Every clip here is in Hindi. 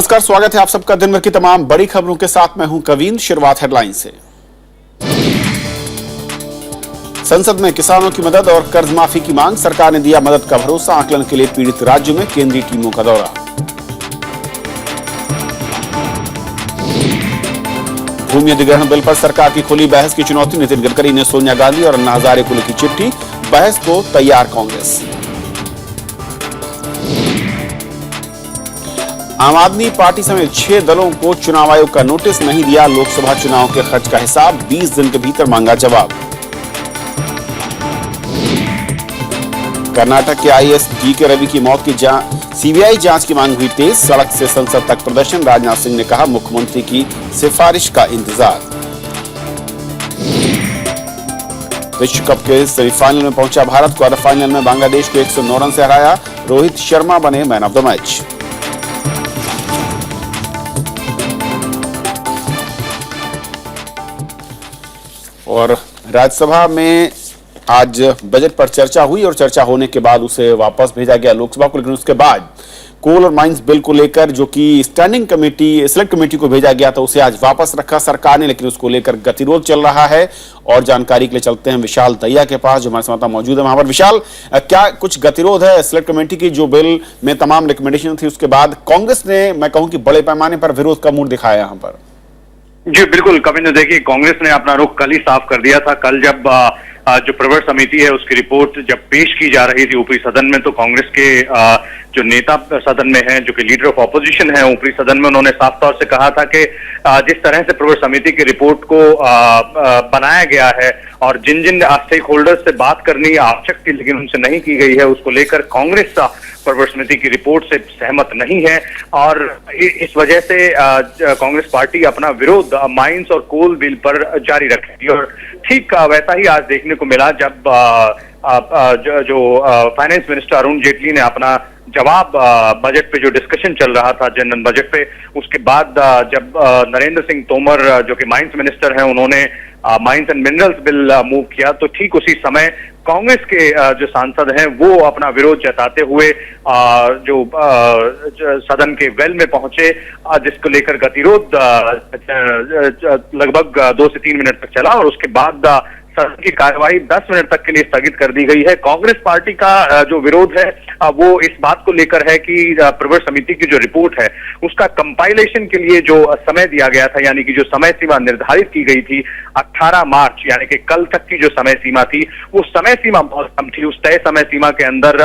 नमस्कार, स्वागत है आप सबका दिन भर की तमाम बड़ी खबरों के साथ। मैं हूं कवीन। शुरुआत हेडलाइन से। संसद में किसानों की मदद और कर्ज माफी की मांग, सरकार ने दिया मदद का भरोसा। आकलन के लिए पीड़ित राज्यों में केंद्रीय टीमों का दौरा। भूमि अधिग्रहण बिल पर सरकार की खुली बहस की चुनौती, नितिन गडकरी ने सोनिया गांधी और अन्ना हजारे को लिखी चिट्ठी। बहस को तैयार कांग्रेस। आम आदमी पार्टी समेत 6 दलों को चुनाव आयोग का नोटिस नहीं दिया। लोकसभा चुनाव के खर्च का हिसाब 20 दिन के भीतर मांगा जवाब। कर्नाटक के आईएएस जीके रवि की मौत की सीबीआई जांच की मांग हुई तेज। सड़क से संसद तक प्रदर्शन, राजनाथ सिंह ने कहा मुख्यमंत्री की सिफारिश का इंतजार। विश्व कप के सेमीफाइनल में पहुंचा भारत। क्वार्टर फाइनल में बांग्लादेश को 109 रन से हराया। रोहित शर्मा बने मैन ऑफ द मैच। और राज्यसभा में आज बजट पर चर्चा हुई और चर्चा होने के बाद उसे वापस भेजा गया लोकसभा को। लेकिन उसके बाद कोल और माइंस बिल को लेकर जो कि स्टैंडिंग कमेटी, सिलेक्ट कमेटी को भेजा गया था, उसे आज वापस रखा सरकार ने। लेकिन उसको लेकर गतिरोध चल रहा है और जानकारी के लिए चलते हैं विशाल दैया के पास, जो हमारे साथ मौजूद है वहां पर। विशाल, क्या कुछ गतिरोध है सिलेक्ट कमेटी की जो बिल में तमाम रिकमेंडेशन थी, उसके बाद कांग्रेस ने, मैं कहूं कि बड़े पैमाने पर विरोध का मूड दिखाया यहाँ पर? जी बिल्कुल कविंद्र, देखिए कांग्रेस ने अपना रुख कल ही साफ कर दिया था। कल जब जो प्रवर समिति है उसकी रिपोर्ट जब पेश की जा रही थी ऊपरी सदन में, तो कांग्रेस के जो नेता सदन में हैं, जो कि लीडर ऑफ ऑपोजिशन है ऊपरी सदन में, उन्होंने साफ तौर से कहा था कि जिस तरह से प्रवर समिति की रिपोर्ट को बनाया गया है और जिन जिन स्टेक होल्डर्स से बात करनी आवश्यक थी लेकिन उनसे नहीं की गई है, उसको लेकर कांग्रेस प्रवर समिति की रिपोर्ट से सहमत नहीं है। और इस वजह से कांग्रेस पार्टी अपना विरोध माइंस और कोल बिल पर जारी रखेगी। और ठीक वैसा ही आज देखने को मिला जब जो फाइनेंस मिनिस्टर अरुण जेटली ने अपना जवाब बजट पे, जो डिस्कशन चल रहा था जनरल बजट पे, उसके बाद जब नरेंद्र सिंह तोमर जो कि माइंस मिनिस्टर हैं, उन्होंने mines and minerals bill move किया, तो ठीक उसी समय कांग्रेस के जो सांसद हैं वो अपना विरोध जताते हुए जो सदन के वेल में पहुंचे, जिसको लेकर गतिरोध लगभग 2 से 3 मिनट तक चला और उसके बाद सदन की कार्यवाही 10 मिनट तक के लिए स्थगित कर दी गई है। कांग्रेस पार्टी का जो विरोध है वो इस बात को लेकर है कि प्रवर समिति की जो रिपोर्ट है उसका कंपाइलेशन के लिए जो समय दिया गया था, यानी कि जो समय सीमा निर्धारित की गई थी 18 मार्च, यानी कि कल तक की जो समय सीमा थी, वो समय सीमा बहुत कम थी। उस तय समय सीमा के अंदर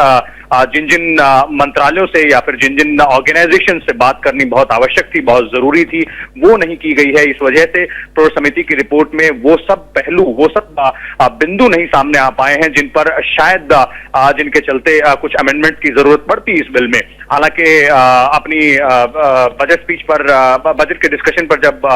जिन जिन मंत्रालयों से या फिर जिन जिन ऑर्गेनाइजेशन से बात करनी बहुत आवश्यक थी, बहुत जरूरी थी, वो नहीं की गई है। इस वजह से प्रवर समिति की रिपोर्ट में वो सब पहलू, वो सब बिंदु नहीं सामने आ पाए हैं जिन पर शायद जिनके चलते कुछ अमेंडमेंट की जरूरत पड़ती इस बिल में। हालांकि अपनी बजट स्पीच पर, बजट के डिस्कशन पर जब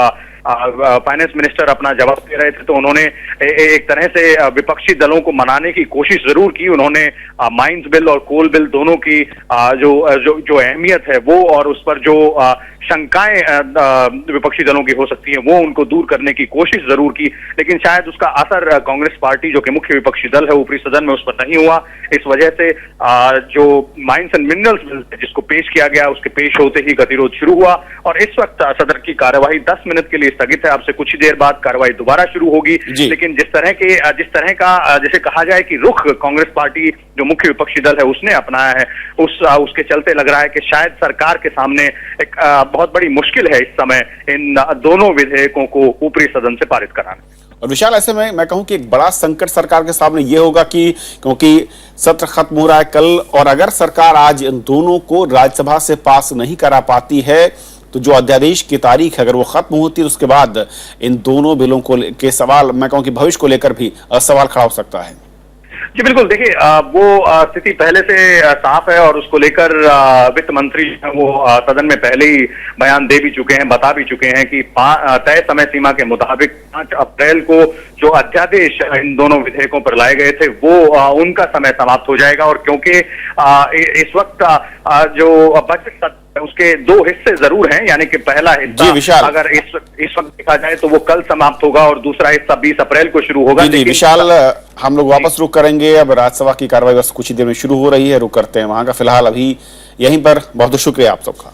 फाइनेंस मिनिस्टर अपना जवाब दे रहे थे तो उन्होंने एक तरह से विपक्षी दलों को मनाने की कोशिश जरूर की। उन्होंने माइंस बिल और कोल बिल दोनों की जो अहमियत है वो, और उस पर जो शंकाएं विपक्षी दलों की हो सकती है, वो उनको दूर करने की कोशिश जरूर की, लेकिन शायद उसका असर कांग्रेस पार्टी जो कि मुख्य विपक्षी दल है ऊपरी सदन में, उस पर नहीं हुआ। इस वजह से जो माइंस एंड मिनरल्स बिल जिसको पेश किया गया, उसके पेश होते ही गतिरोध शुरू हुआ और इस वक्त सदन की कार्यवाही 10 मिनट के लिए स्थगित है। अब से कुछ ही देर बाद कार्यवाही दोबारा शुरू होगी। लेकिन जिस तरह का जैसे कहा जाए कि रुख कांग्रेस पार्टी जो मुख्य विपक्षी दल है उसने अपनाया है, उसके चलते लग रहा है कि शायद सरकार के सामने एक बहुत बड़ी मुश्किल है इस समय इन दोनों विधेयकों को ऊपरी सदन से पारित कराना। और विशाल, ऐसे में मैं कहूं कि एक बड़ा संकट सरकार के सामने यह होगा कि क्योंकि सत्र खत्म हो रहा है कल, और अगर सरकार आज इन दोनों को राज्यसभा से पास नहीं करा पाती है तो जो अध्यादेश की तारीख है अगर वो खत्म होती है, उसके बाद इन दोनों बिलों को के सवाल, मैं कहूं कि भविष्य को लेकर भी सवाल खड़ा हो सकता है। जी बिल्कुल, देखिए वो स्थिति पहले से साफ है और उसको लेकर वित्त मंत्री वो सदन में पहले ही बयान दे भी चुके हैं, बता भी चुके हैं कि तय समय सीमा के मुताबिक 5 अप्रैल को जो अध्यादेश इन दोनों विधेयकों पर लाए गए थे वो उनका समय समाप्त हो जाएगा। और क्योंकि इस वक्त जो बजट उसके 2 हिस्से जरूर हैं, यानी कि पहला हिस्सा अगर इस वक्त देखा जाए तो वो कल समाप्त होगा और दूसरा हिस्सा 20 अप्रैल को शुरू होगा। जी विशाल, हम लोग वापस रुक करेंगे। अब राज्यसभा की कार्रवाई बस कुछ ही देर में शुरू हो रही है, रुक करते हैं वहां का। फिलहाल अभी यहीं पर बहुत बहुत शुक्रिया आप सबका।